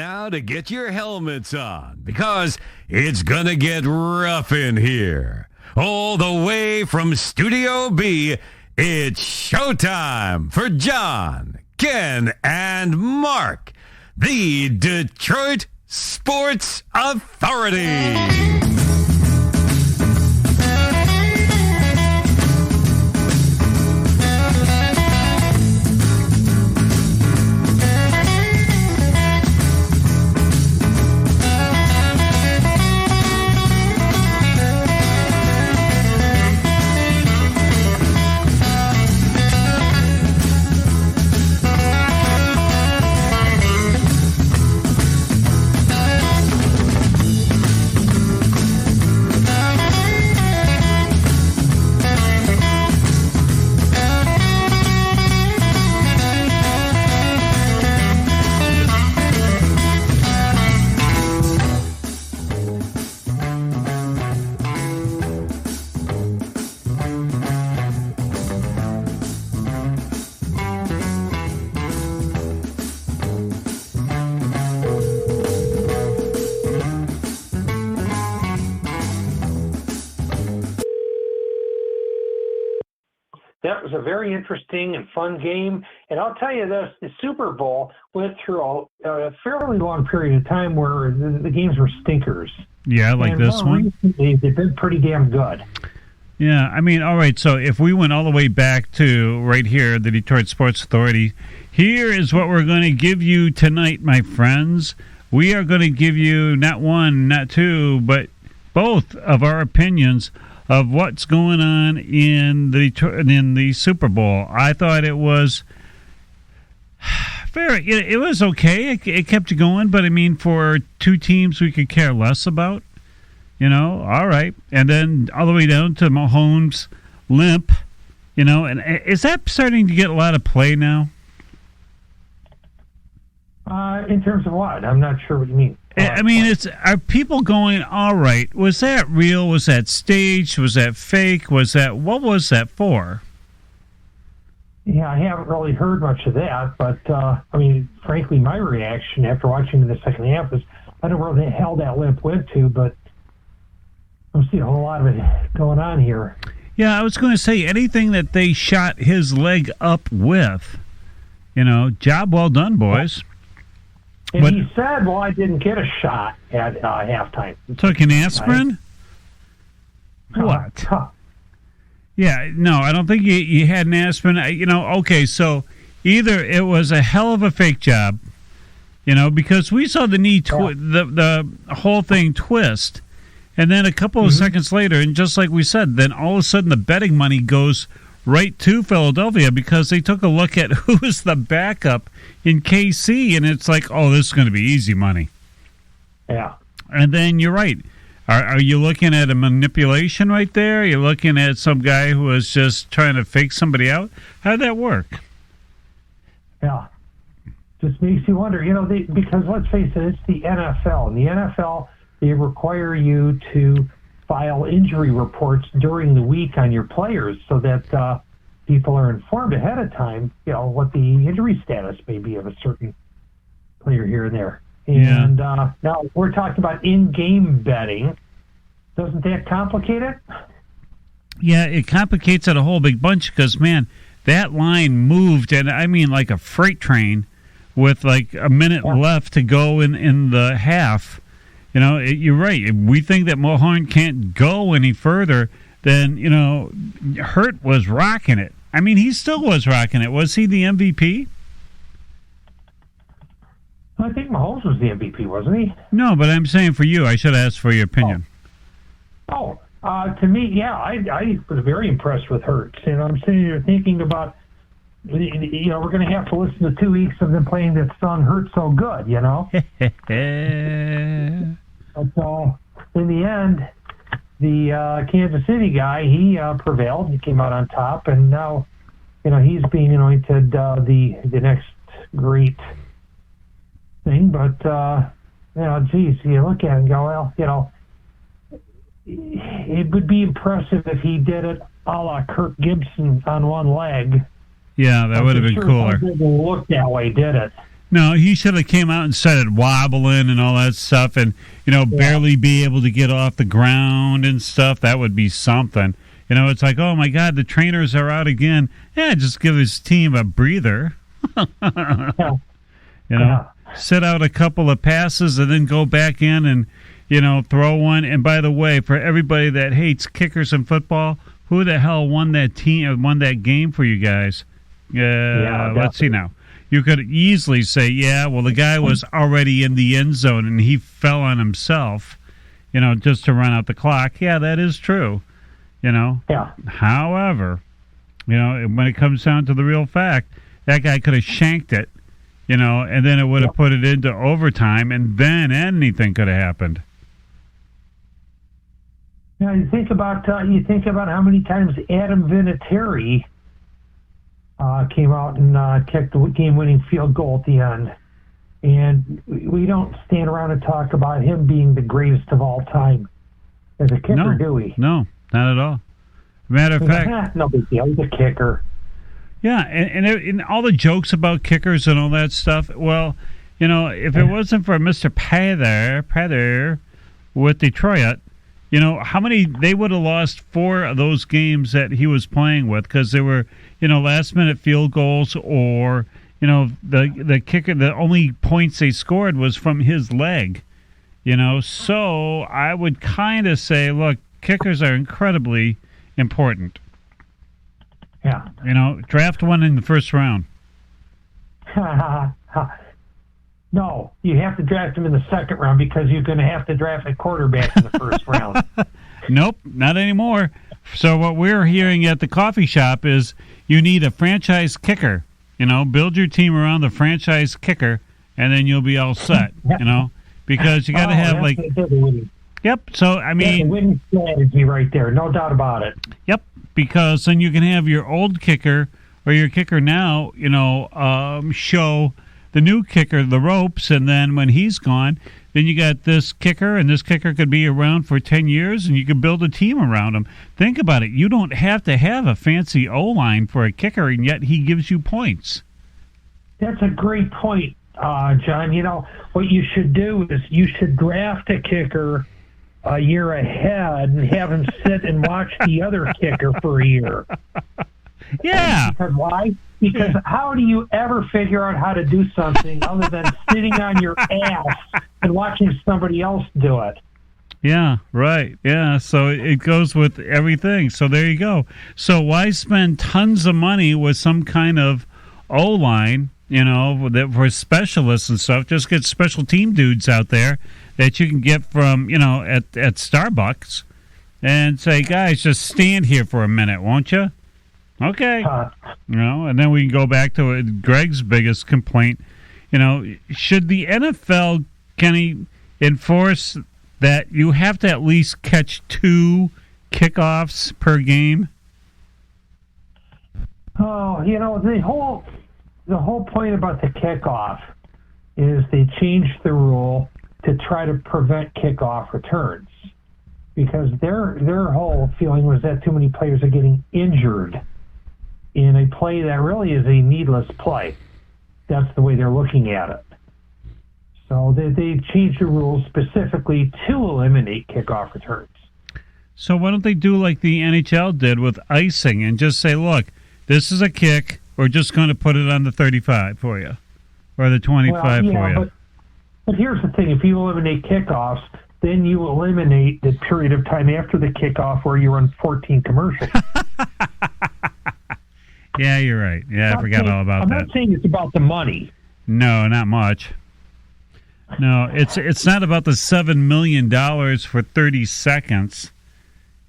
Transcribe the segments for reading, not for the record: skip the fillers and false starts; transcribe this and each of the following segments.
now to get your helmets on because it's going to get rough in here. All the way from Studio B, it's showtime for John, Ken, and Mark, the Detroit Sports Authority. That was a very interesting and fun game. And I'll tell you this, the Super Bowl went through a fairly long period of time where the games were stinkers. Yeah, like and this one. Recently, they've been pretty damn good. Yeah, I mean, all right, so if we went all the way back to right here, the Detroit Sports Authority, here is what we're going to give you tonight, my friends. We are going to give you not one, not two, but both of our opinions of what's going on in the Super Bowl. I thought it was it was okay. It kept going, but I mean, for two teams we could care less about, all right. And then all the way down to Mahomes' limp, and is that starting to get a lot of play now? In terms of what? I'm not sure what you mean. I mean, are people going, all right, was that real? Was that staged? Was that fake? What was that for? Yeah, I haven't really heard much of that, but, I mean, frankly, my reaction after watching the second half is, I don't know where the hell that limp went to, but I don't see a whole lot of it going on here. Yeah, I was going to say, anything that they shot his leg up with, job well done, boys. And he said, well, I didn't get a shot at halftime. Took an aspirin? What? Yeah, no, I don't think you had an aspirin. Okay, so either it was a hell of a fake job, because we saw the knee, the whole thing twist, and then a couple of seconds later, and just like we said, then all of a sudden the betting money goes right to Philadelphia because they took a look at who was the backup in KC, and it's like, oh, this is going to be easy money. Yeah. And then you're right. Are you looking at a manipulation right there? Are you looking at some guy who was just trying to fake somebody out? How did that work? Yeah. Just makes you wonder, because let's face it, it's the NFL. In the NFL, they require you to file injury reports during the week on your players so that people are informed ahead of time, what the injury status may be of a certain player here and there. And now we're talking about in-game betting. Doesn't that complicate it? Yeah, it complicates it a whole big bunch because, man, that line moved, and I mean like a freight train with like a minute left to go in the half. You're right. We think that Mohorn can't go any further. Then, Hurt was rocking it. I mean, he still was rocking it. Was he the MVP? I think Mahomes was the MVP, wasn't he? No, but I'm saying for you, I should ask for your opinion. To me, yeah, I was very impressed with Hurts. I'm sitting here thinking about, we're going to have to listen to 2 weeks of them playing that song "Hurt So Good," So in the end, the Kansas City guy, he prevailed. He came out on top, and now, he's being anointed the next great thing. But geez, you look at it and go, well, it would be impressive if he did it a la Kirk Gibson on one leg. Yeah, that would have been cooler. It didn't look that way, did it? No, he should have came out and started wobbling and all that stuff, and barely be able to get off the ground and stuff. That would be something. It's like, oh my God, the trainers are out again. Yeah, just give his team a breather. Sit out a couple of passes and then go back in and throw one. And by the way, for everybody that hates kickers in football, who the hell won that game for you guys? Let's see now. You could easily say, the guy was already in the end zone and he fell on himself, just to run out the clock. Yeah, that is true. Yeah. However, when it comes down to the real fact, that guy could have shanked it, and then it would have put it into overtime, and then anything could have happened. Now you think about how many times Adam Vinatieri came out and kicked the game-winning field goal at the end, and we don't stand around and talk about him being the greatest of all time as a kicker, do we? No, not at all. Matter of fact, no big deal. He's a kicker. Yeah, and all the jokes about kickers and all that stuff. Well, if it wasn't for Mr. Pather with Detroit, how many they would have lost 4 of those games that he was playing with because they were, last-minute field goals or, the kicker. The only points they scored was from his leg. So I would kind of say, look, kickers are incredibly important. Yeah. Draft one in the first round. No, you have to draft him in the second round because you're going to have to draft a quarterback in the first round. Nope, not anymore. So what we're hearing at the coffee shop is you need a franchise kicker. Build your team around the franchise kicker, and then you'll be all set. Because you got to have Yep. So I mean, that's a winning strategy right there, no doubt about it. Yep. Because then you can have your old kicker or your kicker now, show the new kicker the ropes, and then when he's gone, then you got this kicker, and this kicker could be around for 10 years, and you can build a team around him. Think about it. You don't have to have a fancy O-line for a kicker, and yet he gives you points. That's a great point, John. What you should do is you should draft a kicker a year ahead and have him sit and watch the other kicker for a year. Yeah. Because why? Because how do you ever figure out how to do something other than sitting on your ass and watching somebody else do it? Yeah, right. Yeah, so it goes with everything. So there you go. So why spend tons of money with some kind of O-line, for specialists and stuff? Just get special team dudes out there that you can get from, at Starbucks and say, guys, just stand here for a minute, won't you? Okay. And then we can go back to Greg's biggest complaint. Should the NFL, Kenny, enforce that you have to at least catch 2 kickoffs per game? Oh, the whole point about the kickoff is they changed the rule to try to prevent kickoff returns, because their whole feeling was that too many players are getting injured in a play that really is a needless play. That's the way they're looking at it. So they changed the rules specifically to eliminate kickoff returns. So why don't they do like the NHL did with icing and just say, look, this is a kick, we're just going to put it on the 35 for you, or the 25 for you. But here's the thing. If you eliminate kickoffs, then you eliminate the period of time after the kickoff where you run 14 commercials. Yeah, you're right. Yeah, I forgot all about that. I'm not saying it's about the money. No, not much. No, it's not about the $7 million for 30 seconds,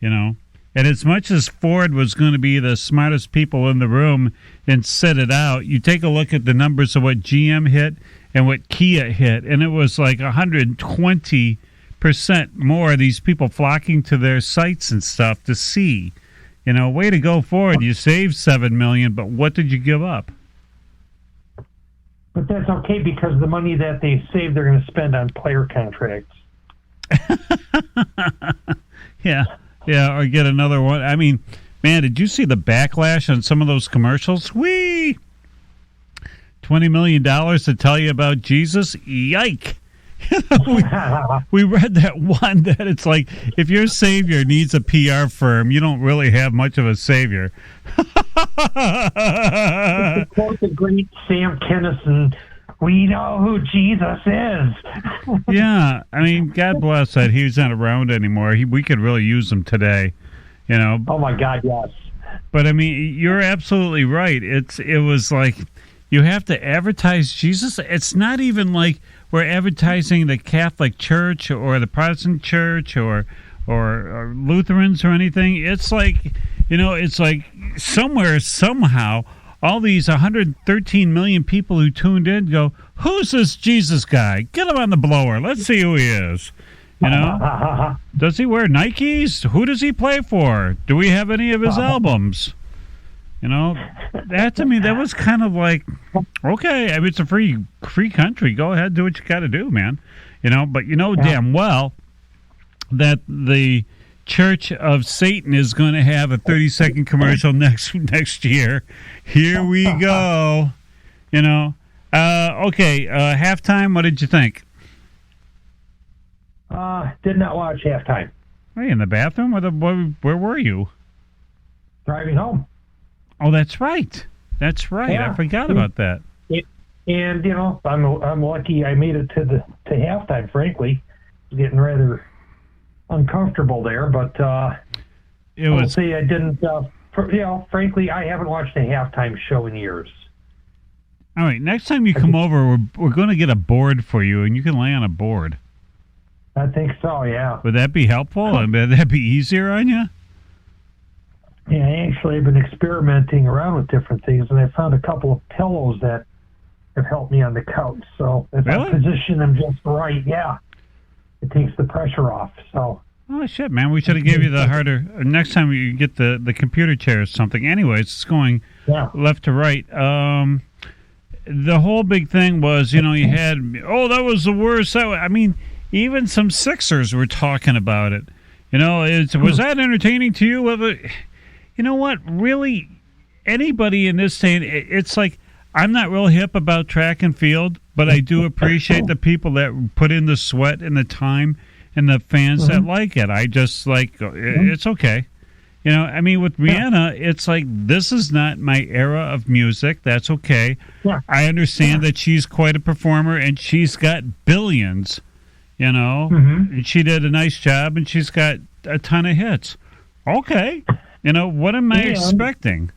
And as much as Ford was going to be the smartest people in the room and set it out, you take a look at the numbers of what GM hit and what Kia hit, and it was like 120% more of these people flocking to their sites and stuff to see. Way to go, Ford. You saved $7 million, but what did you give up? But that's okay, because the money that they saved, they're going to spend on player contracts. Yeah, or get another one. I mean, man, did you see the backlash on some of those commercials? $20 million to tell you about Jesus? Yike! we read that one that it's like, if your savior needs a PR firm, you don't really have much of a savior. To quote the great Sam Kinison, we know who Jesus is. Yeah, I mean, God bless that he's not around anymore. We could really use him today, you know. Oh my God, yes. But I mean, you're absolutely right. It was like you have to advertise Jesus. It's not even like we're advertising the Catholic Church or the Protestant Church or Lutherans or anything. It's like, you know, it's like somewhere, somehow, all these 113 million people who tuned in go, who's this Jesus guy? Get him on the blower. Let's see who he is. You know? Does he wear Nikes? Who does he play for? Do we have any of his albums? You know, that to me, that was kind of like, okay, I mean, it's a free country. Go ahead, do what you got to do, man. You know, but you know damn well that the Church of Satan is going to have a 30-second commercial next year. Here we go. You know, okay, halftime. What did you think? Did not watch halftime. Hey, in the bathroom? Where were you? Driving home. Oh, that's right. That's right. Yeah. I forgot about that. And you know, I'm lucky I made it to halftime. Frankly, getting rather uncomfortable there, but it was. I'll say I didn't. You know, frankly, I haven't watched a halftime show in years. All right, next time you come over, we're going to get a board for you, and you can lay on a board. I think so. Yeah. Would that be helpful? Would that be easier on you? Yeah, actually, I've been experimenting around with different things, and I found a couple of pillows that have helped me on the couch. So if I position them just right, yeah, it takes the pressure off. So. Oh shit, man! We should have gave you the harder. Next time you get the computer chair or something. Anyways, it's going left to right. The whole big thing was, you know, you had that was the worst. I mean, even some Sixers were talking about it. You know, was that entertaining to you? You know what? Really, anybody in this day, it's like, I'm not real hip about track and field, but I do appreciate the people that put in the sweat and the time and the fans that like it. I just like, it's okay. You know, I mean, with Rihanna, it's like, this is not my era of music. That's okay. Yeah. I understand that she's quite a performer and she's got billions, you know. And she did a nice job and she's got a ton of hits. Okay. You know, what am I expecting?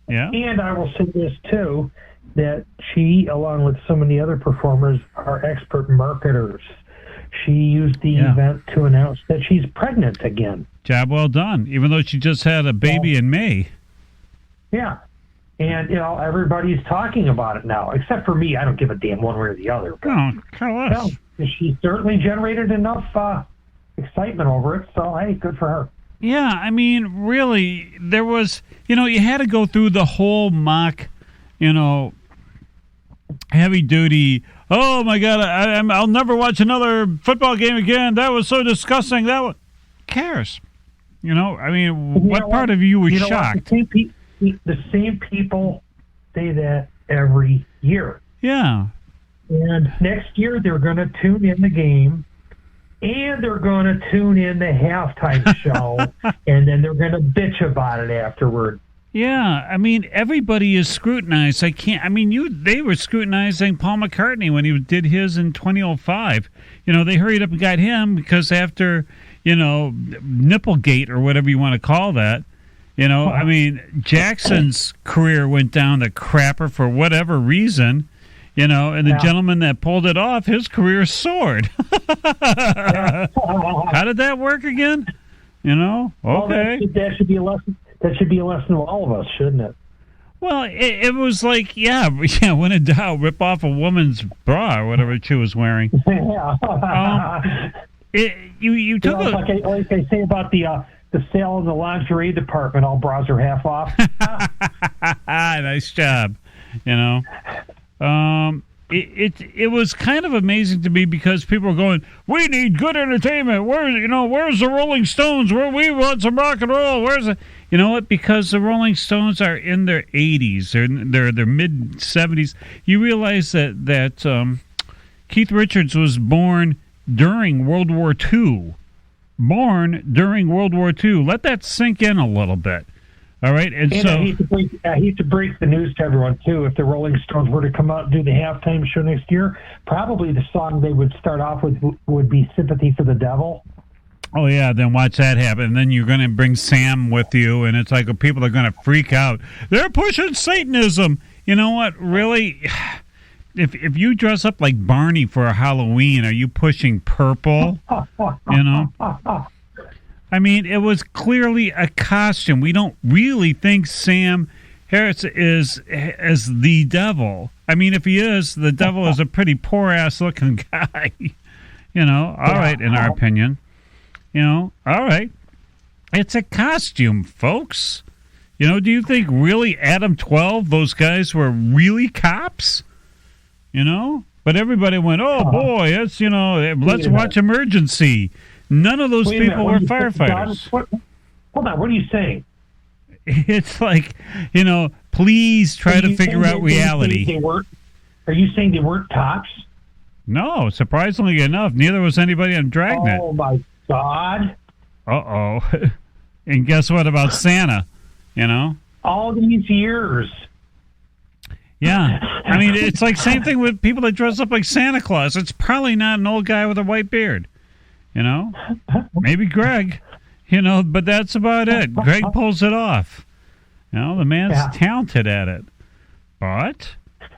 Yeah. And I will say this, too, that she, along with so many other performers, are expert marketers. She used the event to announce that she's pregnant again. Job well done, even though she just had a baby in May. Yeah. And, you know, everybody's talking about it now, except for me. I don't give a damn one way or the other. But, no, kind of less. Well, she certainly generated enough excitement over it, so, hey, good for her. Yeah, I mean, really, there was, you know, you had to go through the whole mock, you know, heavy-duty, oh, my God, I'll never watch another football game again. That was so disgusting. Who cares? You know, I mean, what part of you was shocked? The same people say that every year. Yeah. And next year, they're going to tune in the game. And they're going to tune in the halftime show, and then they're going to bitch about it afterward. Yeah, I mean, everybody is scrutinized. They were scrutinizing Paul McCartney when he did his in 2005. You know, they hurried up and got him because after, you know, Nipplegate or whatever you want to call that, you know, I mean, Jackson's career went down the crapper for whatever reason. You know, and the gentleman that pulled it off, his career soared. How did that work again? You know, okay. Well, that should be a lesson. That should be a lesson to all of us, shouldn't it? Well, it was like, when in doubt, rip off a woman's bra or whatever she was wearing. You took like they say about the sale in the lingerie department, all bras are half off. Nice job. You know. it was kind of amazing to me because people were going, we need good entertainment. Where's the Rolling Stones? We want some rock and roll. Where's the, you know what? Because the Rolling Stones are in their 80s, they're their mid 70s. You realize that Keith Richards was born during World War II. Born during World War II. Let that sink in a little bit. All right, and so I hate to break the news to everyone too. If the Rolling Stones were to come out and do the halftime show next year, probably the song they would start off with would be "Sympathy for the Devil." Oh yeah, then watch that happen. And then you're going to bring Sam with you, and it's like people are going to freak out. They're pushing Satanism. You know what? Really, if you dress up like Barney for a Halloween, are you pushing purple? You know. I mean, it was clearly a costume. We don't really think Sam Harris is as the devil. I mean, if he is, the devil is a pretty poor-ass-looking guy. You know, all right, in our opinion. You know, all right. It's a costume, folks. You know, do you think really Adam 12, those guys were really cops? You know? But everybody went, oh, boy, it's, you know, let's watch Emergency. None of those people were firefighters. Hold on, what are you saying? It's like, you know, please try to figure out reality. Are you saying they weren't cops? No, surprisingly enough, neither was anybody on Dragnet. Oh, my God. Uh-oh. And guess what about Santa, you know? All these years. Yeah. I mean, it's like same thing with people that dress up like Santa Claus. It's probably not an old guy with a white beard. You know, maybe Greg, you know, but that's about it. Greg pulls it off. You know, the man's talented at it. But,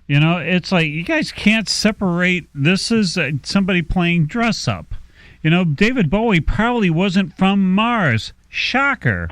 you know, it's like you guys can't separate. This is somebody playing dress up. You know, David Bowie probably wasn't from Mars. Shocker.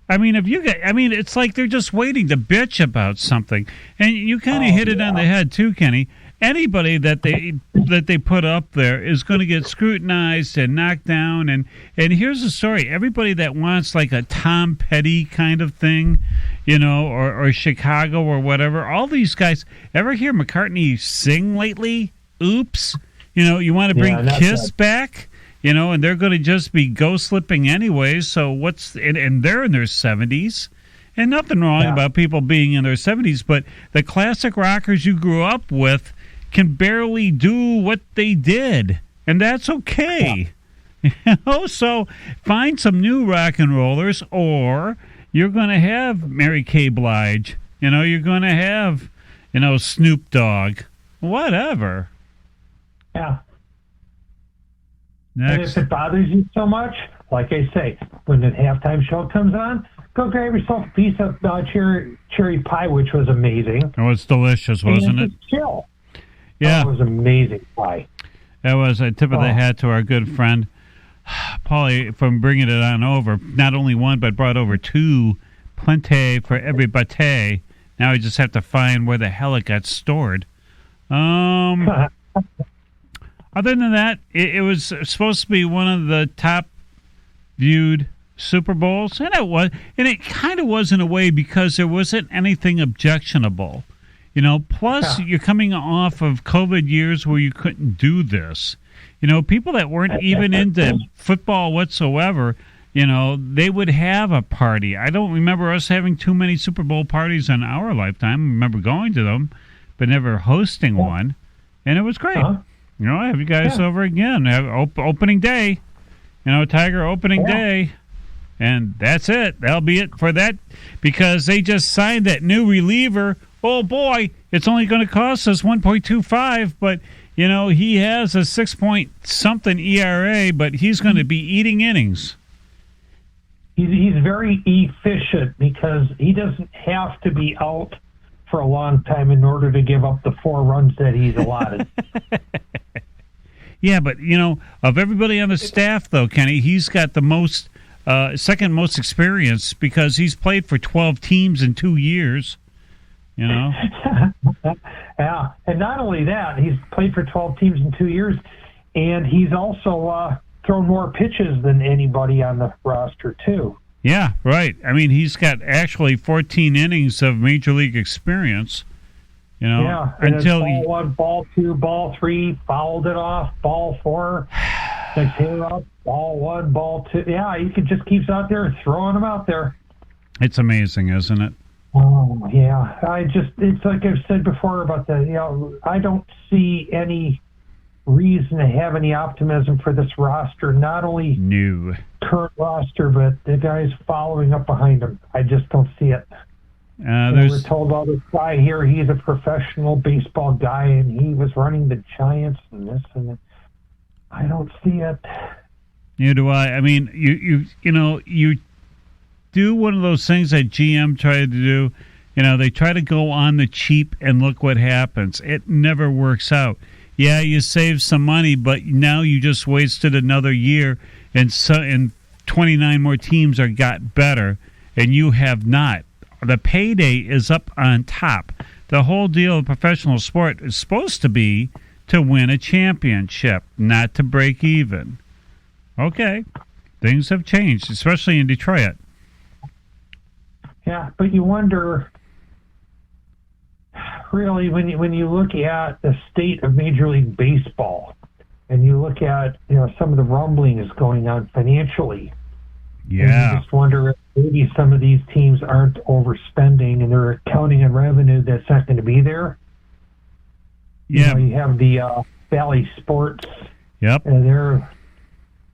I mean, it's like they're just waiting to bitch about something. And you kind of hit it on the head, too, Kenny. Anybody that they put up there is going to get scrutinized and knocked down. And here's the story. Everybody that wants like a Tom Petty kind of thing, you know, or Chicago or whatever, all these guys, ever hear McCartney sing lately? Oops. You know, you want to bring Kiss back? You know, and they're going to just be ghost-slipping anyways. So and they're in their 70s. And nothing wrong about people being in their 70s, but the classic rockers you grew up with can barely do what they did, and that's okay. You know, so find some new rock and rollers, or you're going to have Mary Kay Blige. You know, you're going to have, you know, Snoop Dogg, whatever. Yeah. Next. And if it bothers you so much, like I say, when the halftime show comes on, go grab yourself a piece of cherry pie, which was amazing. Oh, it's delicious, wasn't it? Chill. Yeah. It was amazing pie. That was a tip of the hat to our good friend, Paulie, from bringing it on over. Not only one, but brought over two. Plenty for everybody. Now we just have to find where the hell it got stored. Other than that, it was supposed to be one of the top viewed Super Bowls, and it was, and it kind of was in a way because there wasn't anything objectionable. You know, plus you're coming off of COVID years where you couldn't do this. You know, people that weren't even into football whatsoever, you know, they would have a party. I don't remember us having too many Super Bowl parties in our lifetime. I remember going to them, but never hosting one. And it was great. You know, I have you guys over again. Have opening day. You know, Tiger opening day. And that's it. That'll be it for that because they just signed that new reliever. Oh, boy, it's only going to cost us 1.25, but, you know, he has a 6-point-something ERA, but he's going to be eating innings. He's very efficient because he doesn't have to be out for a long time in order to give up the 4 runs that he's allotted. Yeah, but, you know, of everybody on the staff, though, Kenny, he's got the most, second most experience because he's played for 12 teams in 2 years. You know? Yeah, and not only that, he's played for 12 teams in 2 years, and he's also thrown more pitches than anybody on the roster, too. Yeah, right. I mean, he's got actually 14 innings of Major League experience. You know, Yeah, and until ball 1, ball 2, ball 3, fouled it off, ball 4, next hit up, ball 1, ball 2. Yeah, he just keeps out there throwing them out there. it's amazing, isn't it? Oh, yeah. It's like I've said before about I don't see any reason to have any optimism for this roster, not only No. current roster, but the guys following up behind them. I just don't see it. We're told about this guy here, he's a professional baseball guy, and he was running the Giants and this and that. I don't see it. Neither do I. I mean, you do one of those things that GM tried to do. You know, they try to go on the cheap, and look what happens. It never works out. Yeah, you save some money, but now you just wasted another year, and 29 more teams got better, and you have not. The payday is up on top. The whole deal of professional sport is supposed to be to win a championship, not to break even. Okay, things have changed, especially in Detroit. Yeah, but you wonder, really, when you look at the state of Major League Baseball, and you look at some of the rumblings going on financially. Yeah. You just wonder if maybe some of these teams aren't overspending and they're counting on revenue that's not going to be there. Yeah. You have the Valley Sports. Yep. And they're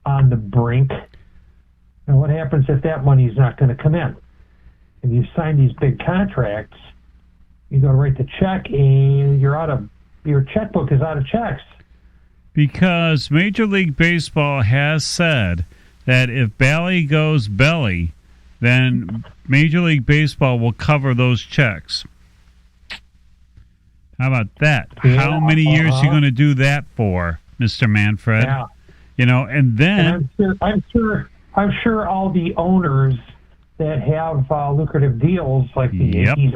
on the brink. And what happens if that money's not going to come in? And you sign these big contracts, you go to write the check, and your checkbook is out of checks. Because Major League Baseball has said that if Bally goes belly, then Major League Baseball will cover those checks. How about that? Yeah, how many years are you going to do that for, Mr. Manfred? Yeah. And then... And I'm sure all the owners that have lucrative deals like the Yankees,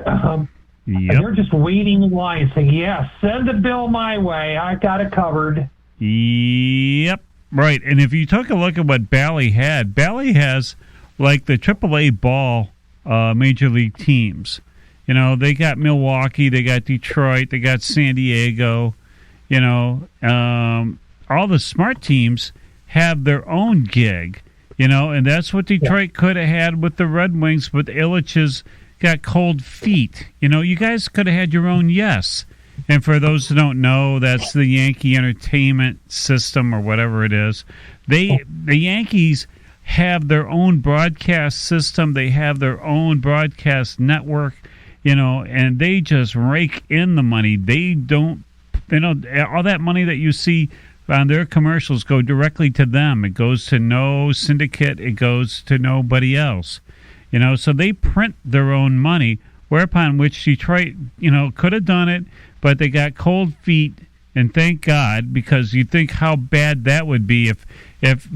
they're just waiting in line saying, yeah, send the bill my way. I got it covered. Yep. Right, and if you took a look at what Bally has like the AAA ball Major League teams. They got Milwaukee, they got Detroit, they got San Diego. All the smart teams have their own gig, and that's what Detroit could have had with the Red Wings, but Illich's got cold feet. You guys could have had your own yes. And for those who don't know, that's the Yankee Entertainment System or whatever it is. The Yankees have their own broadcast system. They have their own broadcast network, and they just rake in the money. They don't, all that money that you see on their commercials go directly to them. It goes to no syndicate. It goes to nobody else. So they print their own money, whereupon which Detroit, could have done it, but they got cold feet, and thank God, because you think how bad that would be if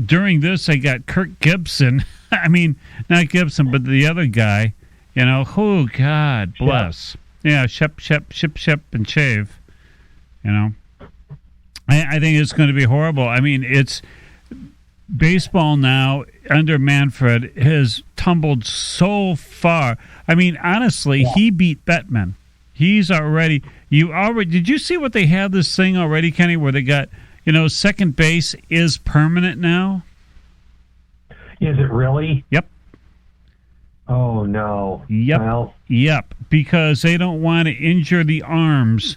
during this they got Kirk Gibson. I mean, not Gibson, but the other guy. Oh, God bless. Yeah, Shep, and Shave. I think it's going to be horrible. I mean, it's baseball now under Manfred has tumbled so far. I mean, honestly, he beat Bettman. He's already. Did you see what they have this thing already, Kenny, where they got, second base is permanent now? Is it really? Yep. Oh, no. Yep. Well. Yep. Because they don't want to injure the arms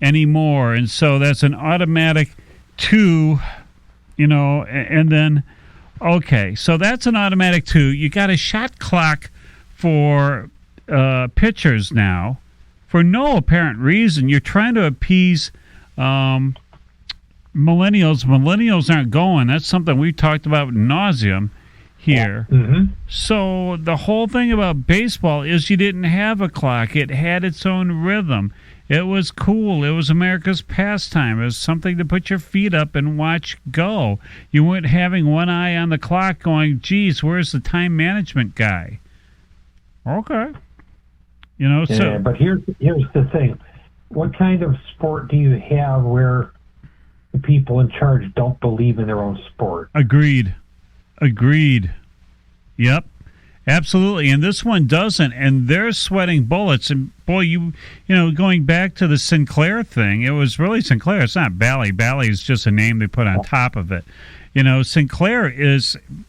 anymore. And so that's an automatic 2, and then, okay, so that's an automatic 2. You got a shot clock for pitchers now. For no apparent reason, you're trying to appease millennials. Millennials aren't going. That's something we've talked about ad nauseum here. Mm-hmm. So the whole thing about baseball is you didn't have a clock. It had its own rhythm. It was cool. It was America's pastime. It was something to put your feet up and watch go. You weren't having one eye on the clock going, geez, where's the time management guy? Okay. Yeah, but here's the thing. What kind of sport do you have where the people in charge don't believe in their own sport? Agreed. Yep. Absolutely, and this one doesn't, and they're sweating bullets. And boy, you know, going back to the Sinclair thing, it was really Sinclair. It's not Bally. Bally is just a name they put on top of it. You know, Sinclair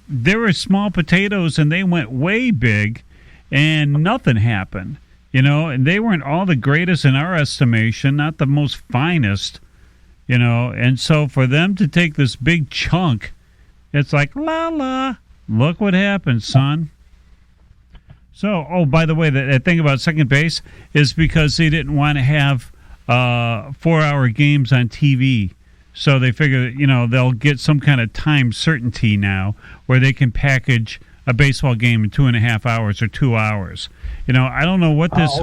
they were small potatoes, and they went way big, and nothing happened. You know, and they weren't all the greatest in our estimation, not the most finest. You know, and so for them to take this big chunk, it's like, la la, look what happened, son. So, oh, by the way, that thing about second base is because they didn't want to have 4-hour games on TV. So they figure, you know, they'll get some kind of time certainty now where they can package a baseball game in 2.5 hours or 2 hours. You know, I don't know what this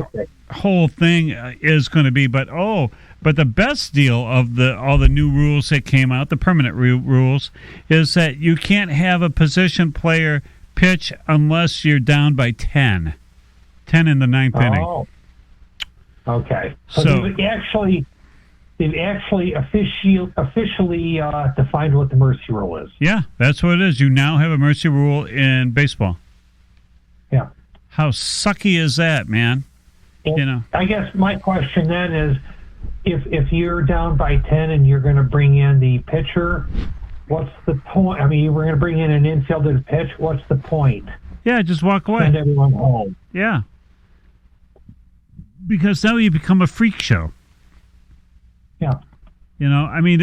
whole thing is going to be, but the best deal of all the new rules that came out, the permanent rules, is that you can't have a position player pitch unless you're down by 10 in the ninth inning. Okay. So they've actually officially defined what the mercy rule is. Yeah, that's what it is. You now have a mercy rule in baseball. Yeah. How sucky is that, man? And you know. I guess my question then is, if you're down by 10 and you're going to bring in the pitcher, what's the point? I mean, we're going to bring in an infielder to pitch. What's the point? Yeah, just walk away. Send everyone home. Yeah. Because now you become a freak show. Yeah. You know, I mean,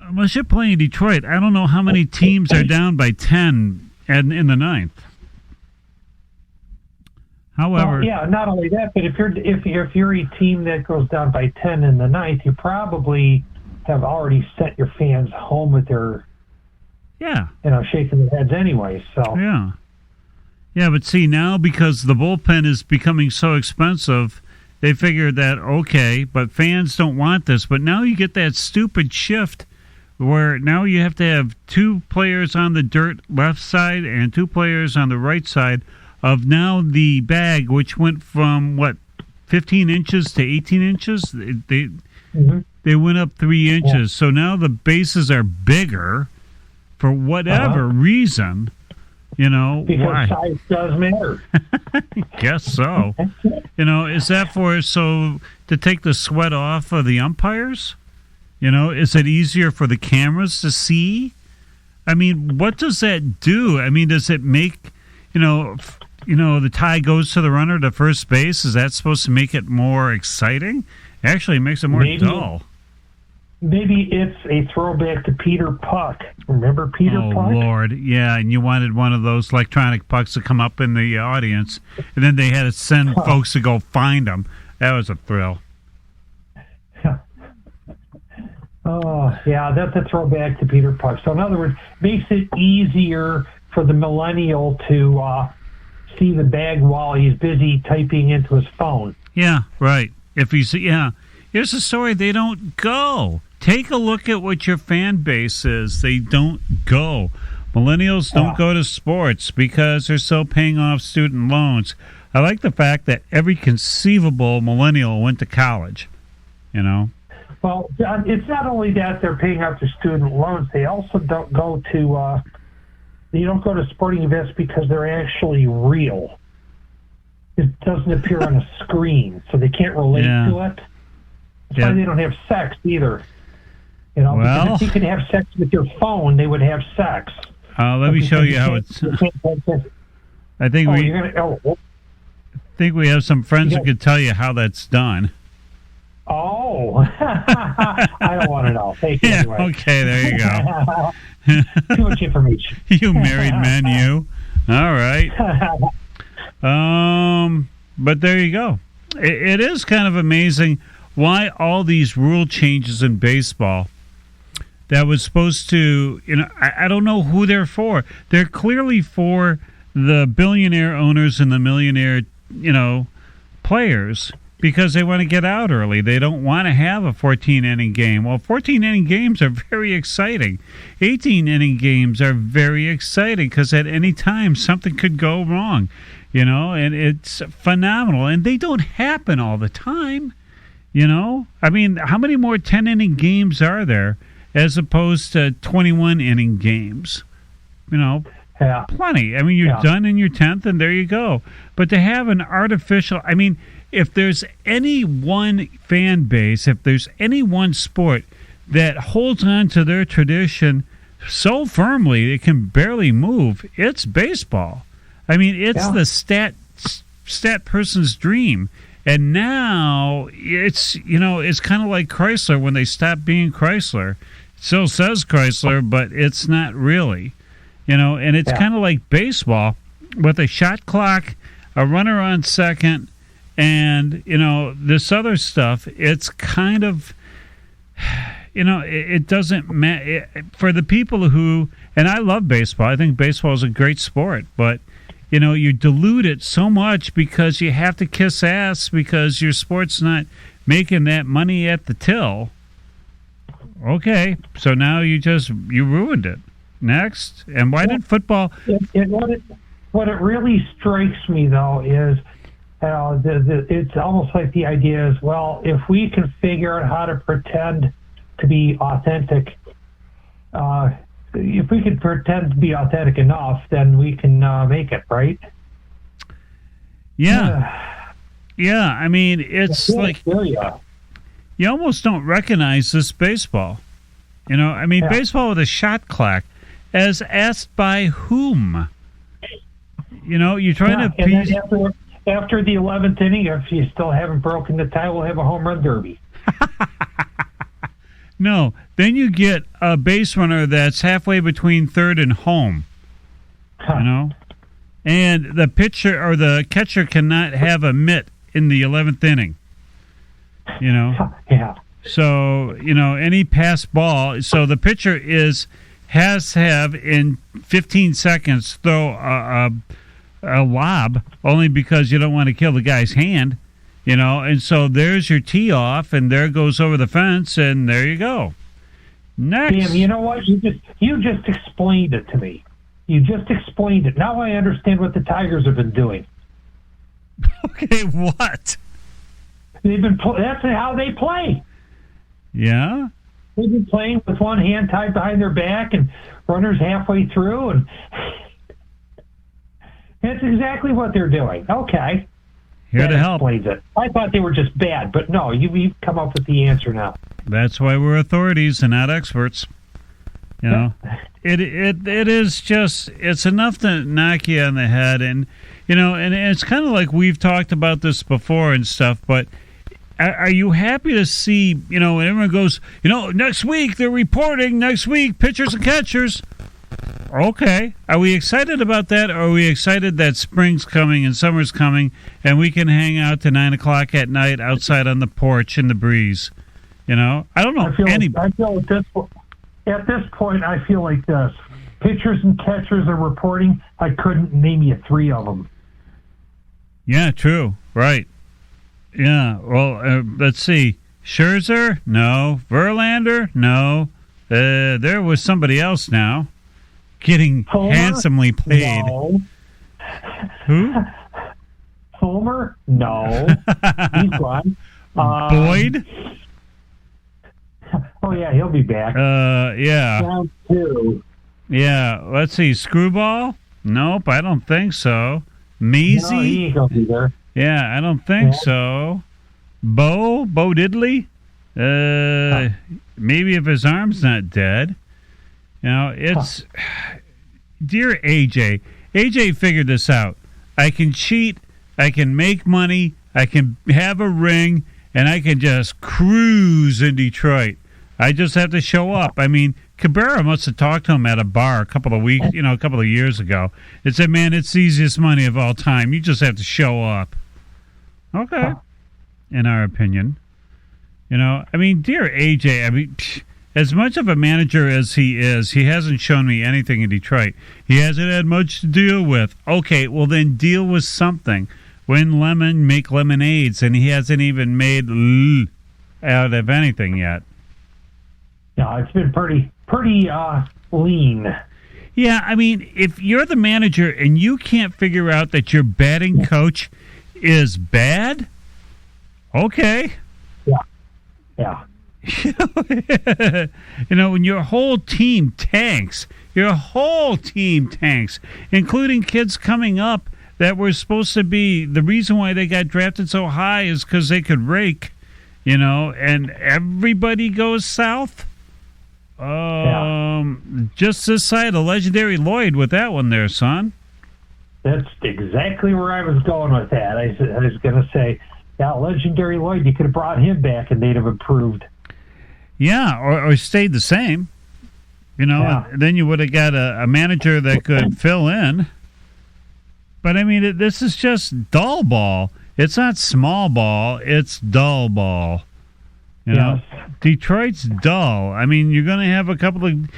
unless you're playing Detroit, I don't know how many teams are down by 10 in the ninth. However, well, yeah, not only that, but if you're a team that goes down by 10 in the ninth, you probably have already sent your fans home with their, shaking their heads anyway. So yeah, but see now because the bullpen is becoming so expensive, they figured that okay, but fans don't want this. But now you get that stupid shift where now you have to have 2 players on the dirt left side and 2 players on the right side of now the bag, which went from 15 inches to 18 inches. They went up 3 inches. Yeah. So now the bases are bigger for whatever reason. You know, because why? Size does matter. Guess so. You know, is that to take the sweat off of the umpires? You know, is it easier for the cameras to see? I mean, what does that do? I mean, does it make, the tie goes to the runner to first base? Is that supposed to make it more exciting? Actually, it makes it more dull. Maybe it's a throwback to Peter Puck. Remember Peter Puck? Oh, Lord. Yeah, and you wanted one of those electronic pucks to come up in the audience, and then they had to send folks to go find them. That was a thrill. Oh, yeah, that's a throwback to Peter Puck. So in other words, makes it easier for the millennial to see the bag while he's busy typing into his phone. Yeah, right. Here's the story. They don't go. Take a look at what your fan base is. They don't go. Millennials don't go to sports because they're still paying off student loans. I like the fact that every conceivable millennial went to college, you know. Well, it's not only that they're paying off their student loans. They also don't go to sporting events because they're actually real. It doesn't appear on a screen, so they can't relate to it. That's why they don't have sex either. You know, because if you could have sex with your phone, they would have sex. Let me show you how it's. I think we have some friends who could tell you how that's done. Oh, I don't want to know. Thank you. Anyway. Okay, there you go. Too much information. You married men, you. All right. But there you go. It is kind of amazing why all these rule changes in baseball that was supposed to, I don't know who they're for. They're clearly for the billionaire owners and the millionaire, players because they want to get out early. They don't want to have a 14-inning game. Well, 14-inning games are very exciting. 18-inning games are very exciting because at any time something could go wrong, and it's phenomenal. And they don't happen all the time. I mean, how many more 10-inning games are there as opposed to 21-inning games? Yeah. Plenty. I mean, you're done in your 10th, and there you go. But to have an artificial, I mean, if there's any one fan base, if there's any one sport that holds on to their tradition so firmly it can barely move, it's baseball. I mean, it's the stat person's dream. And now it's, it's kind of like Chrysler when they stopped being Chrysler. It still says Chrysler, but it's not really. And it's kind of like baseball with a shot clock, a runner on second, and, this other stuff. It's kind of, it doesn't matter. For the people who, and I love baseball. I think baseball is a great sport, but, you dilute it so much because you have to kiss ass because your sport's not making that money at the till. Okay, so now you ruined it. Next. And why did football... What it really strikes me, though, is it's almost like the idea is, well, if we can figure out how to pretend to be authentic, if we can pretend to be authentic enough, then we can make it, right? Yeah. Yeah, I mean, it's like... You almost don't recognize this baseball. Baseball with a shot clock. As asked by whom? You're trying to... And then after the 11th inning, if you still haven't broken the tie, we'll have a home run derby. No, then you get a base runner that's halfway between third and home. And the pitcher or the catcher cannot have a mitt in the 11th inning. Yeah. So, any pass ball, so the pitcher has to have in 15 seconds throw a lob only because you don't want to kill the guy's hand, and so there's your tee off and there goes over the fence and there you go. Next. Damn, you know what? You just explained it to me. You just explained it. Now I understand what the Tigers have been doing. Okay, what? That's how they play. Yeah? They've been playing with one hand tied behind their back and runners halfway through, and that's exactly what they're doing. Okay. Here to help. Explains it. I thought they were just bad, but no, you've come up with the answer now. That's why we're authorities and not experts. It is just, it's enough to knock you on the head, and and it's kind of like we've talked about this before and stuff, but are you happy to see, when everyone goes, next week they're reporting, next week pitchers and catchers. Okay. Are we excited about that, or are we excited that spring's coming and summer's coming and we can hang out to 9 o'clock at night outside on the porch in the breeze? I don't know. At this point, I feel like this. Pitchers and catchers are reporting. I couldn't name you 3 of them. Yeah, true. Right. Yeah, well, let's see. Scherzer? No. Verlander? No. There was somebody else now getting Homer? handsomely paid. No. Who? Homer? No. He's gone. Boyd? Oh, yeah, he'll be back. Yeah. Round 2. Yeah, let's see. Screwball? Nope, I don't think so. Measy? No, he ain't going to be there. Yeah, I don't think so. Bo Diddley? Maybe if his arm's not dead. It's... Dear AJ. AJ figured this out. I can cheat, I can make money, I can have a ring, and I can just cruise in Detroit. I just have to show up. I mean, Cabrera must have talked to him at a bar a couple of years ago. It said, man, it's the easiest money of all time. You just have to show up. Okay. In our opinion. Dear AJ, as much of a manager as he is, he hasn't shown me anything in Detroit. He hasn't had much to deal with. Okay, well then deal with something. Win lemon, make lemonades, and he hasn't even made out of anything yet. Yeah, it's been pretty lean. Yeah, I mean, if you're the manager and you can't figure out that your batting coach is bad, okay. Yeah. When your whole team tanks, including kids coming up that were supposed to be, the reason why they got drafted so high is because they could rake, and everybody goes south. Just this side of legendary Lloyd with that one there, son. That's exactly where I was going with that. I was going to say, legendary Lloyd, you could have brought him back and they'd have improved. Yeah, or stayed the same. And then you would have got a manager that could fill in. But, I mean, this is just dull ball. It's not small ball. It's dull ball. Detroit's dull. I mean, you're going to have a couple of,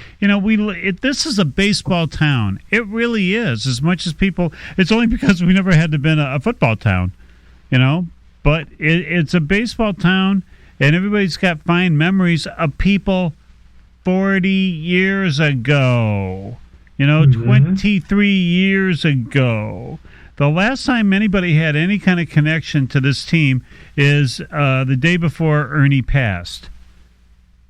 this is a baseball town. It really is. As much as people, it's only because we never had to been a football town, But it's a baseball town, and everybody's got fine memories of people 40 years ago, 23 years ago. The last time anybody had any kind of connection to this team is the day before Ernie passed.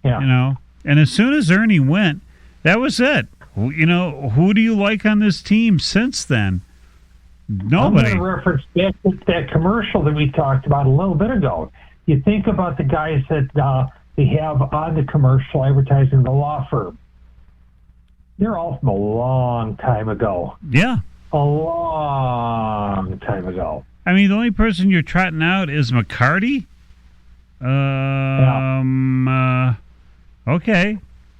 Yeah. And as soon as Ernie went, that was it. Who do you like on this team since then? Nobody. I'm going to reference back to that commercial that we talked about a little bit ago. You think about the guys that they have on the commercial advertising the law firm. They're all from a long time ago. Yeah. A long time ago. I mean, the only person you're trotting out is McCarty. Okay.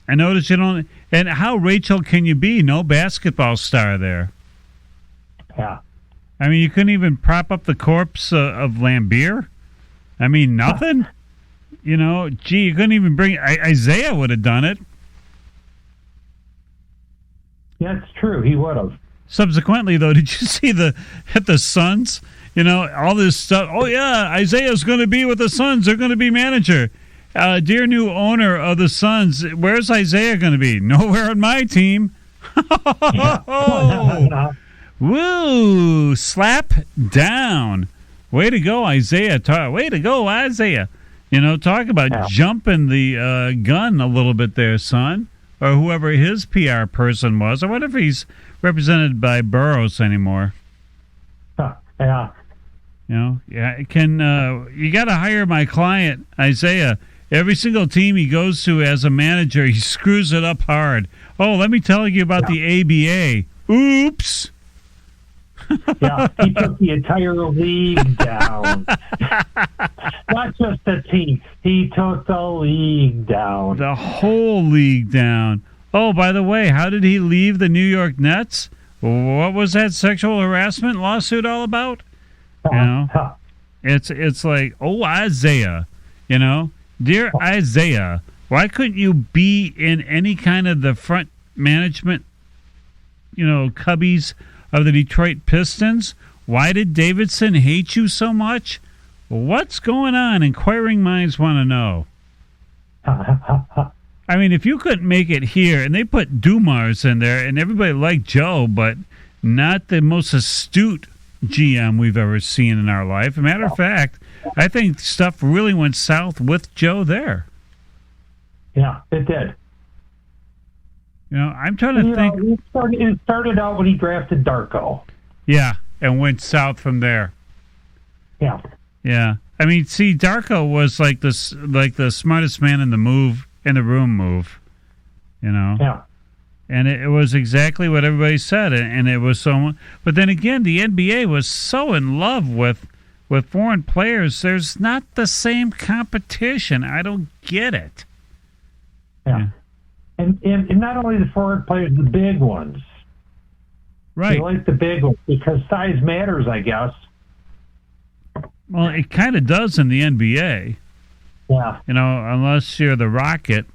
I noticed you don't. And how Rachel can you be? No basketball star there. Yeah. I mean, you couldn't even prop up the corpse of Lambeer. I mean, nothing. You couldn't even bring. Isaiah would have done it. That's true. He would have. Subsequently, though, did you see the Suns? All this stuff. Oh, yeah, Isaiah's going to be with the Suns. They're going to be manager. Dear new owner of the Suns, where's Isaiah going to be? Nowhere on my team. Woo! Slap down. Way to go, Isaiah. Way to go, Isaiah. Talk about jumping the gun a little bit there, son. Or whoever his PR person was. I wonder if he's represented by Burroughs anymore. Yeah. You got to hire my client, Isaiah. Every single team he goes to as a manager, he screws it up hard. Oh, let me tell you about the ABA. Oops. Yeah, he took the entire league down. Not just the team. He took the league down. The whole league down. Oh, by the way, how did he leave the New York Nets? What was that sexual harassment lawsuit all about? It's like, oh, Isaiah, dear Isaiah, why couldn't you be in any kind of the front management, cubbies of the Detroit Pistons? Why did Davidson hate you so much? What's going on? Inquiring minds want to know. I mean, if you couldn't make it here, and they put Dumars in there, and everybody liked Joe, but not the most astute GM we've ever seen in our life. As a matter of fact, I think stuff really went south with Joe there. Yeah, it did. I'm trying to think. It started out when he drafted Darko. Yeah, and went south from there. Yeah. Yeah. I mean, see, Darko was like the smartest man in the room move. Yeah. And it was exactly what everybody said, and it was so. But then again, the NBA was so in love with foreign players. There's not the same competition. I don't get it. Yeah. And not only the foreign players, the big ones. Right. They like the big ones because size matters, I guess. Well, it kind of does in the NBA. Yeah. Unless you're the Rocket.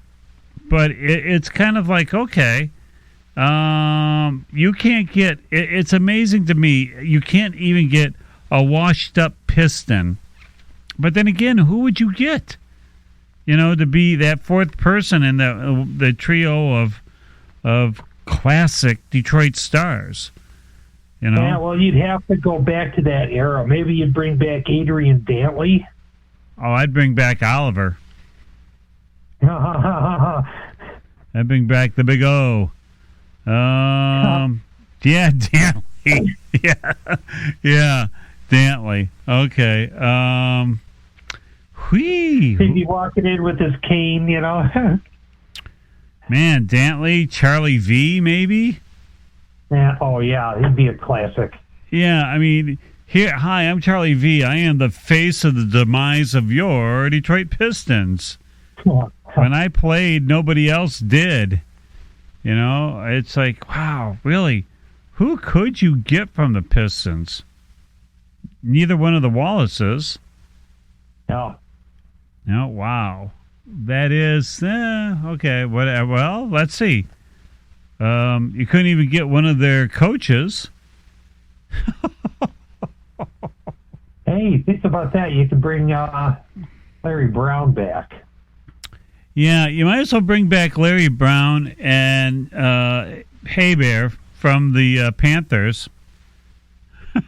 But it's kind of like, okay, you can't get... It's amazing to me, you can't even get a washed-up Piston. But then again, who would you get? To be that fourth person in the trio of classic Detroit stars. Yeah, well, you'd have to go back to that era. Maybe you'd bring back Adrian Dantley. Oh, I'd bring back Oliver. I bring back the big O. Yeah, Dantley. yeah, Dantley. Okay. He'd be walking in with his cane, you know. Man, Dantley, Charlie V, maybe. Yeah. Oh, yeah, he'd be a classic. Yeah, I mean, hi, I'm Charlie V. I am the face of the demise of your Detroit Pistons. When I played, nobody else did. You know, it's like, wow, really? Who could you get from the Pistons? Neither one of the Wallaces. No. No, wow. That is, okay. Well, let's see. You couldn't even get one of their coaches. Hey, think about that. You could bring Larry Brown back. Yeah, you might as well bring back Larry Brown and Haybear from the Panthers. And,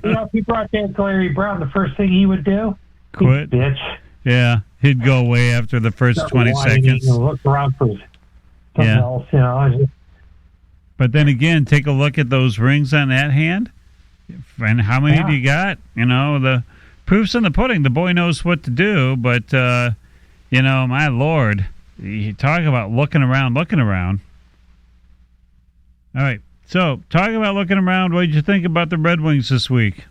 you know, if you brought back Larry Brown, the first thing he would do? Quit. Bitch. Yeah, he'd go away after the first Start 20 seconds. And look around for something else, you know. But then again, take a look at those rings on that hand. And how many do you got? You know, the proof's in the pudding. The boy knows what to do, but, you know, my Lord, you talk about looking around. All right, so talking about looking around, what did you think about the Red Wings this week?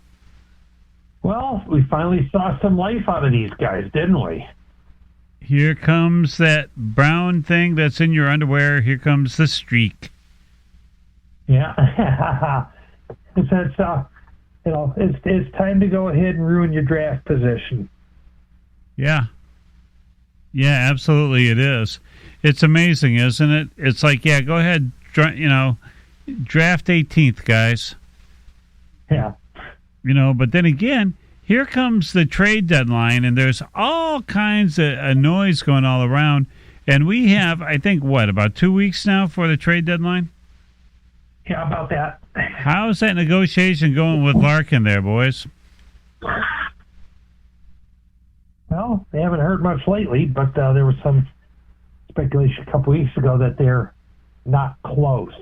Well, we finally saw some life out of these guys, didn't we? Here comes that brown thing that's in your underwear. Here comes the streak. Yeah. It's you know, it's time to go ahead and ruin your draft position. Yeah. Yeah, absolutely it is. It's amazing, isn't it? It's like, yeah, go ahead, you know, draft 18th, guys. Yeah. You know, but then again, here comes the trade deadline, and there's all kinds of noise going all around. And we have, I think, about 2 weeks now for the trade deadline? Yeah, about that. How's that negotiation going with Larkin there, boys? Well, they haven't heard much lately, but there was some speculation a couple weeks ago that they're not close.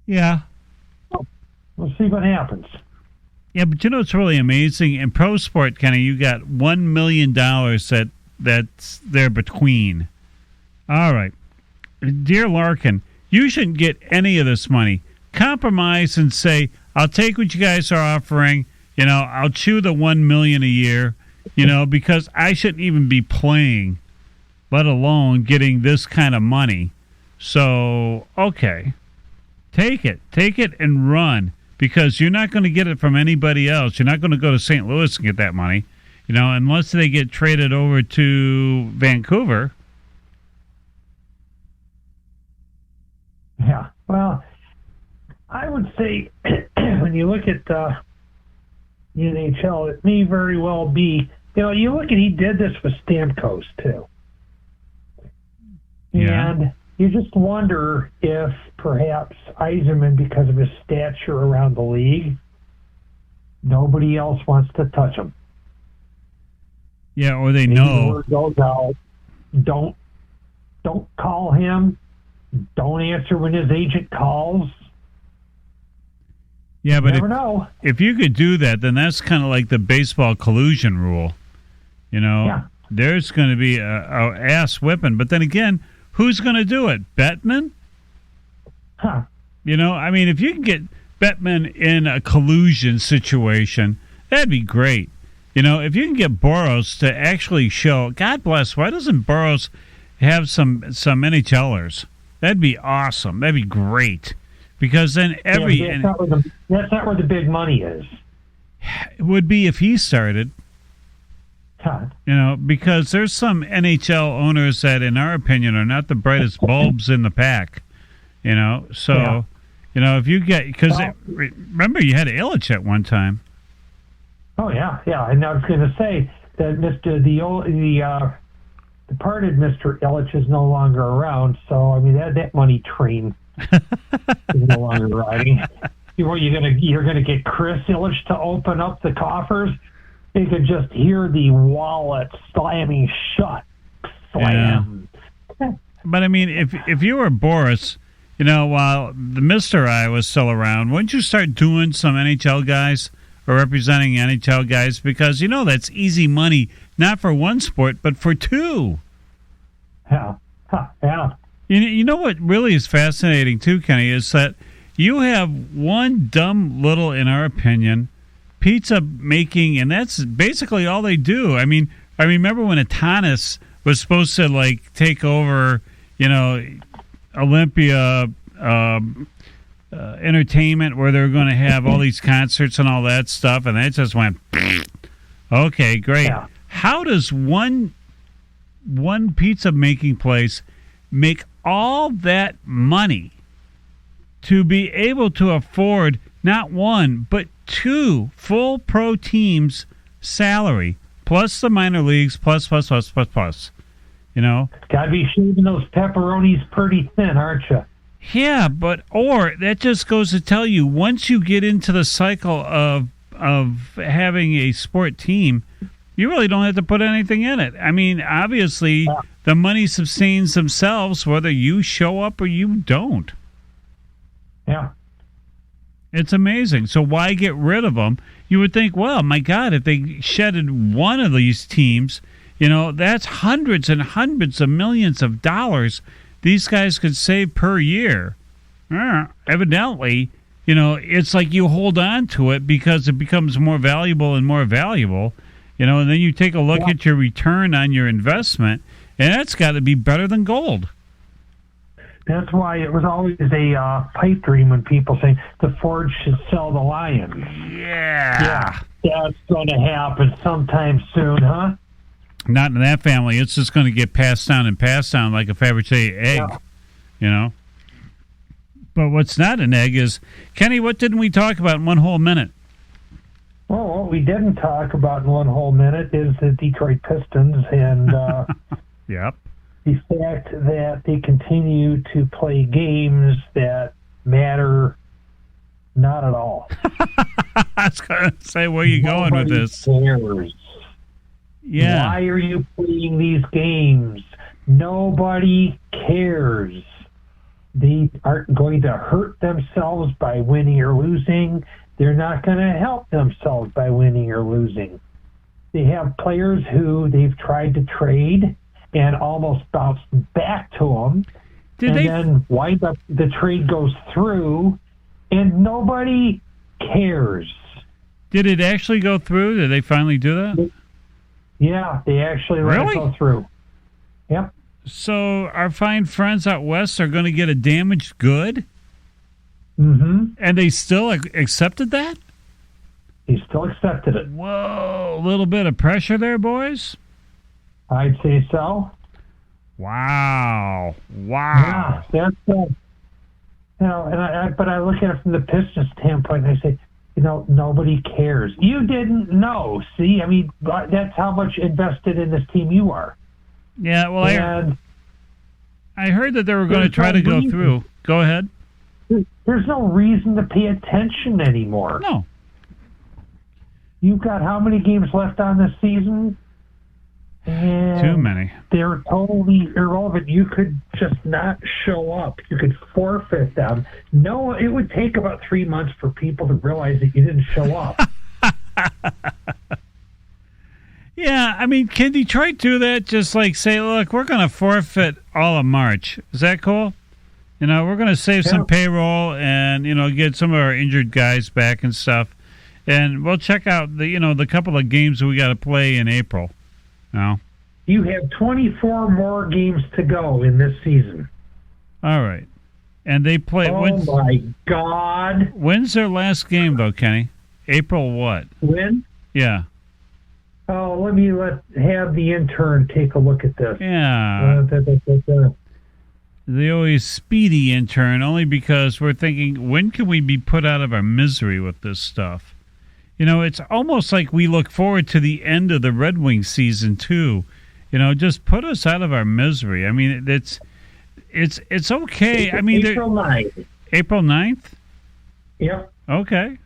Yeah. We'll see what happens. Yeah, but you know what's really amazing? In pro sport, Kenny, you got $1 million that's there between. All right. Dear Larkin, you shouldn't get any of this money. Compromise and say, I'll take what you guys are offering. You know, I'll chew the $1 million a year, you know, because I shouldn't even be playing, let alone getting this kind of money. So, okay. Take it and run, because you're not going to get it from anybody else. You're not going to go to St. Louis and get that money, you know, unless they get traded over to Vancouver. Yeah, well, I would say when you look at the NHL, it may very well be, you know, you look at, he did this with Stamkos too. Yeah. And you just wonder if perhaps Yzerman, because of his stature around the league, nobody else wants to touch him. Yeah, or they Maybe know. the word goes out, don't call him. Don't answer when his agent calls. Yeah, but you never know. If you could do that, then that's kind of like the baseball collusion rule. You know, Yeah. There's going to be a ass whipping. But then again, who's going to do it? Bettman? Huh. You know, I mean, if you can get Bettman in a collusion situation, that'd be great. You know, if you can get Boros to actually show, God bless, why doesn't Boros have some NHLers? That'd be awesome. That'd be great. Because then That's not where the big money is. It would be if he started. Huh. You know, because there's some NHL owners that, in our opinion, are not the brightest bulbs in the pack. You know, so, Yeah. You know, if you get, because remember you had Illich at one time. Oh yeah. And I was going to say that the departed Mr. Illich is no longer around. So I mean that money train is no longer riding. You're gonna get Chris Illich to open up the coffers. they could just hear the wallet slamming shut. Slam. Yeah. But I mean, if you were Boris, while the Mr. I was still around, wouldn't you start doing some NHL guys or representing NHL guys? Because that's easy money, not for one sport, but for two. Yeah. Yeah. You know what really is fascinating too, Kenny, is that you have one dumb little, in our opinion, pizza making, and that's basically all they do. I mean, I remember when Atanas was supposed to take over, Olympia entertainment, where they were going to have all these concerts and all that stuff, and that just went, okay, great. Yeah. How does one pizza making place make all that money to be able to afford not one but two full pro teams' salary, plus the minor leagues, plus? Gotta be shaving those pepperonis pretty thin, aren't you? Yeah, or that just goes to tell you, once you get into the cycle of having a sport team, you really don't have to put anything in it. I mean, obviously, the money sustains themselves whether you show up or you don't. Yeah. It's amazing. So why get rid of them? You would think, well, my God, if they shedded one of these teams, that's hundreds and hundreds of millions of dollars these guys could save per year. Evidently, it's like you hold on to it because it becomes more valuable and more valuable, and then you take a look at your return on your investment, and that's got to be better than gold. That's why it was always a pipe dream when people say the Ford should sell the Lions. Yeah. That's going to happen sometime soon, huh? Not in that family. It's just going to get passed down like a Fabergé egg, But what's not an egg is, Kenny, what didn't we talk about in one whole minute? Well, what we didn't talk about in one whole minute is the Detroit Pistons and yep. the fact that they continue to play games that matter not at all. I was going to say, where are you going with this? Cares. Yeah. Why are you playing these games? Nobody cares. They aren't going to hurt themselves by winning or losing. They're not going to help themselves by winning or losing. They have players who they've tried to trade and almost bounced back to them. Then wind up, the trade goes through, and nobody cares. Did it actually go through? Did they finally do that? Yeah, they actually let it go through. Yep. So our fine friends out west are going to get a damaged good? Mm-hmm. And they still accepted that? They still accepted it. Whoa, a little bit of pressure there, boys? I'd say so. Wow. Yeah, that's but I look at it from the Pistons standpoint and I say, nobody cares. You didn't know. See, I mean, that's how much invested in this team you are. Yeah, well, I heard that they were going to try to go through. Go ahead. There's no reason to pay attention anymore. No. You've got how many games left on this season? And too many. They're totally irrelevant. You could just not show up. You could forfeit them. No, it would take about 3 months for people to realize that you didn't show up. Yeah, I mean, can Detroit do that? Just say, look, we're going to forfeit all of March. Is that cool? We're going to save some payroll and, get some of our injured guys back and stuff. And we'll check out the couple of games we got to play in April. No. You have 24 more games to go in this season. All right. And they play... Oh, my God. When's their last game, though, Kenny? April what? When? Yeah. Oh, have the intern take a look at this. Yeah. The always speedy intern, only because we're thinking, when can we be put out of our misery with this stuff? It's almost like we look forward to the end of the Red Wings season, too. Just put us out of our misery. I mean, it's okay. I mean, April 9th. April 9th? Yep. Okay.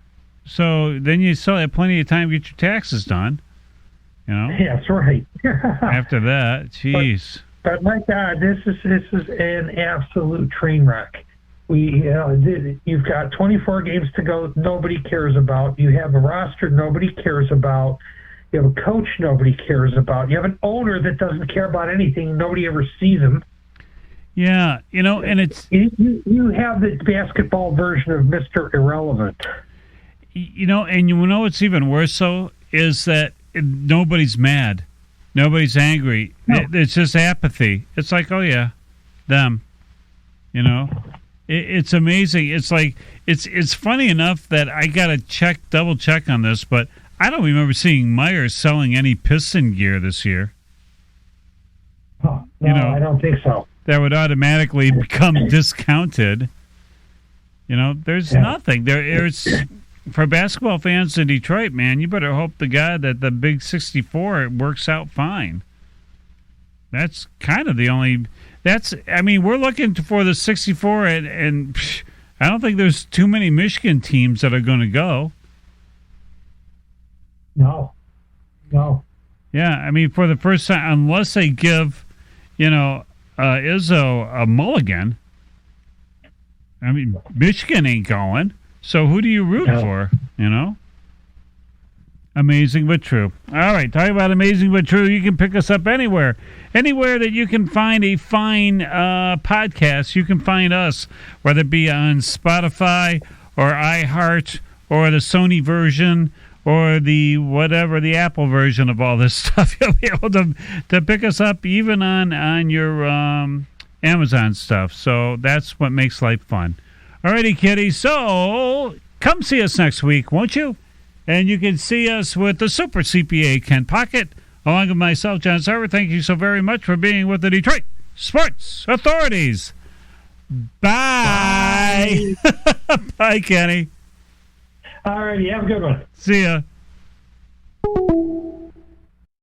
So then you still have plenty of time to get your taxes done. You know? Yeah, that's right. After that, jeez. But my God, this is an absolute train wreck. You've got 24 games to go. Nobody cares about. You have a roster nobody cares about. You have a coach nobody cares about. You have an owner that doesn't care about anything. Nobody ever sees him. Yeah, and it's... You have the basketball version of Mr. Irrelevant. And you know what's even worse, though, is that nobody's mad. Nobody's angry. No. It's just apathy. It's like, oh, yeah, them. It's amazing. It's like, it's funny enough that I got to double check on this, but I don't remember seeing Myers selling any Piston gear this year. Oh, no, I don't think so. That would automatically become discounted. There's nothing. There's for basketball fans in Detroit, man, you better hope to God that the big 64 works out fine. That's kind of the only... we're looking for the 64, and I don't think there's too many Michigan teams that are going to go. No. Yeah, for the first time, unless they give, Izzo a mulligan, Michigan ain't going. So who do you root for, Amazing but true. All right, talking about amazing but true, you can pick us up anywhere. Anywhere that you can find a fine podcast, you can find us, whether it be on Spotify or iHeart or the Sony version or the Apple version of all this stuff. You'll be able to pick us up even on your Amazon stuff. So that's what makes life fun. All righty, kitty. So come see us next week, won't you? And you can see us with the Super CPA, Ken Pocket, along with myself, John Sarver. Thank you so very much for being with the Detroit Sports Authorities. Bye. Bye, Kenny. All righty. Have a good one. See ya.